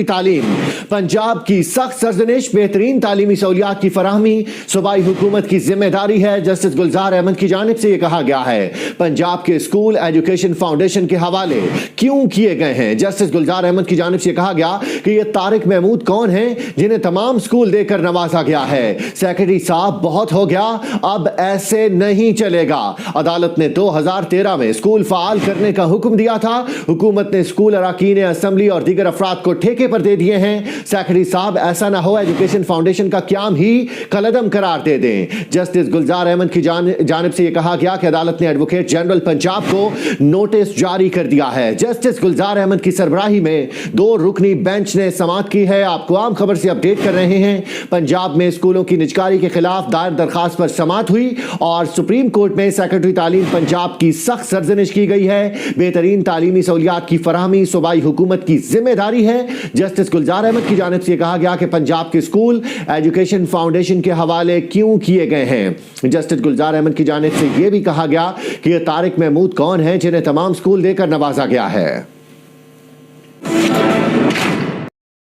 تعلیم پنجاب کی سخت سرزنش، بہترین تعلیمی سہولیات کی فراہمی صوبائی حکومت کی ذمہ داری ہے۔ جسٹس گلزار احمد کی جانب سے یہ کہا گیا ہے۔ پنجاب کے اسکول ایجوکیشن فاؤنڈیشن کے حوالے کیوں کیے گئے ہیں؟ جسٹس گلزار احمد کی جانب سے کہا گیا کہ یہ طارق محمود کون ہیں جنہیں تمام اسکول دے کر نوازا گیا ہے؟ سیکرٹری صاحب بہت ہو گیا، اب ایسے نہیں چلے گا۔ عدالت نے 2013 میں اسکول فعال کرنے کا حکم دیا تھا۔ حکومت نے اسکول اراکین اسمبلی اور دیگر افراد کو ٹھیکے پر دے دیے ہیں۔ سیکرٹری صاحب ایسا نہ ہو ایجوکیشن فاؤنڈیشن کا قیام ہی کالعدم قرار دے دیں۔ جسٹس گلزار احمد کی جانب سے یہ کہا گیا کہ عدالت نے ایڈوکیٹ جنرل پنجاب کو نوٹس جاری کر دیا ہے۔ جسٹس گلزار احمد کی سربراہی میں 2 رکنی بینچ نے سماعت کی ہے۔ آپ کو عام خبر سے اپڈیٹ کر رہے ہیں۔ پنجاب میں اسکولوں کی نجکاری کے خلاف دائر درخواست پر سماعت ہوئی اور سپریم کورٹ میں سیکرٹری تعلیم پنجاب کی سخت سرزنش کی گئی ہے۔ بہترین تعلیمی سہولیات کی فراہمی صوبائی حکومت کی ذمہ داری ہے۔ جسٹس گلزار احمد کی جانب سے کہا گیا کہ پنجاب کے اسکول ایجوکیشن فاؤنڈیشن کے حوالے کیوں کیے گئے ہیں۔ جسٹس گلزار احمد کی جانب سے یہ بھی کہا گیا کہ یہ طارق محمود کون ہیں جنہیں تمام اسکول دے کر نوازا گیا ہے۔